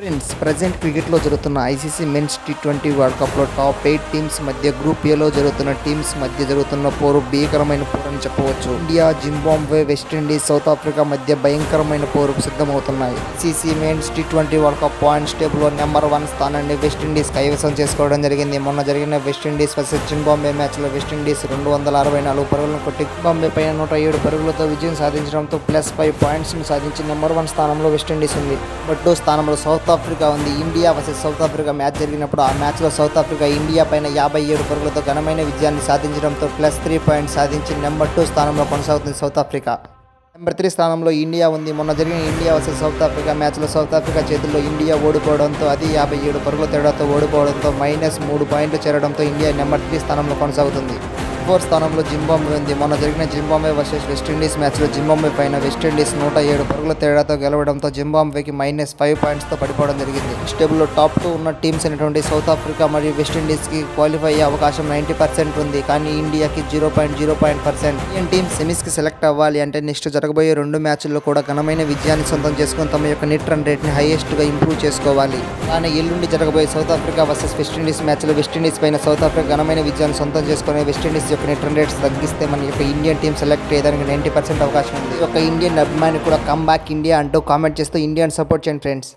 Friends, present క్రికెట్లో జరుగుతున్న ICC men's టీ20 వరల్డ్ కప్లో టాప్ 8 టీమ్స్ మధ్య గ్రూప్ ఏలో జరుగుతున్న టీమ్స్ మధ్య జరుగుతున్న పోరు భీకరమైన పోరు అని చెప్పవచ్చు. India, Zimbabwe, West Indies, South Africa మధ్య భయంకరమైన పోరుకు సిద్ధమవుతున్నాయి. ఐసీసీ మెన్స్ టీ20 వరల్డ్ కప్ పాయింట్స్ టేబుల్లో నెంబర్ 1 స్థానాన్ని వెస్టిండీస్ కైవసం చేసుకోవడం జరిగింది. మొన్న జరిగిన వెస్టిండీస్ వర్సెస్ జింబాబ్వే మ్యాచ్లో వెస్టిండీస్ 264 పరుగులను కొట్టి జింబాబ్వే పైన 107 పరుగులతో విజయం సాధించడంతో +5 పాయింట్స్ను సాధించి నెంబర్ 1 స్థానంలో వెస్టిండీస్ ఉంది. నెంబర్ 2 స్థానంలో సౌత్ ఆఫ్రికా ఉంది. India versus south Africa match జరిగినప్పుడు ఆ మ్యాచ్లో సౌత్ ఆఫ్రికా ఇండియా పైన 57 పరుగులతో ఘనమైన విజయాన్ని సాధించడంతో +3 పాయింట్స్ సాధించి నెంబర్ 2 స్థానంలో కొనసాగుతుంది సౌత్ ఆఫ్రికా. నెంబర్ 3 స్థానంలో ఇండియా ఉంది. మొన్న జరిగిన ఇండియా వర్సెస్ సౌత్ ఆఫ్రికా మ్యాచ్లో సౌత్ ఆఫ్రికా చేతుల్లో ఇండియా ఓడిపోవడంతో, అది 57 పరుగుల తేడాతో ఓడిపోవడంతో -3 పాయింట్లు చేరడంతో ఇండియా నెంబర్ 3 స్థానంలో కొనసాగుతుంది. 4 స్థానంలో జింబాబ్వే ఉంది. మొన్న జరిగిన జింబాబ్వే వర్సెస్ వెస్టిండీస్ మ్యాచ్లో జింబాబ్వే పైన వెస్టిండీస్ 107 పరుగుల తేడాతో గెలవడంతో జింబాబ్వేకి -5 పాయింట్స్తో పడిపోవడం జరిగింది. టేబుల్లో టాప్ 2 ఉన్న టీమ్స్ అయినటువంటి సౌత్ ఆఫ్రికా మరియు వెస్టిండీస్కి క్వాలిఫై అయ్యే అవకాశం 90% ఉంది. కానీ ఇండియాకి 0.01%. ఇండియన్ టీమ్ సెమీస్కి సెలెక్ట్ అవ్వాలి అంటే నెక్స్ట్ జరగబోయే 2 మ్యాచ్ల్లో కూడా ఘనమైన విజయాన్ని సొంతం చేసుకుని తమ యొక్క నెట్ రన్ రేట్ని హైయెస్ట్గా ఇంప్రూవ్ చేసుకోవాలి. కానీ ఎల్లుండి జరగబోయే సౌత్ ఆఫ్రికా వర్సెస్ వెస్టిండీస్ మ్యాచ్లో వెస్టిండీస్ పైన సౌత్ ఆఫ్రికా ఘనమైన విజయాన్ని సొంతం చేసుకుని వెస్టిండీస్ యొక్క నెట్ రన్ రేట్స్ తగ్గిస్తే మన యొక్క ఇండియన్ టీం సెలెక్ట్ అయ్యేదానికి 90% అవకాశం ఉంది. ఒక ఇండియన్ అభిమాని కూడా కమ్ బ్యాక్ ఇండియా అంటూ కామెంట్ చేస్తూ ఇండియాని సపోర్ట్ చేయండి ఫ్రెండ్స్.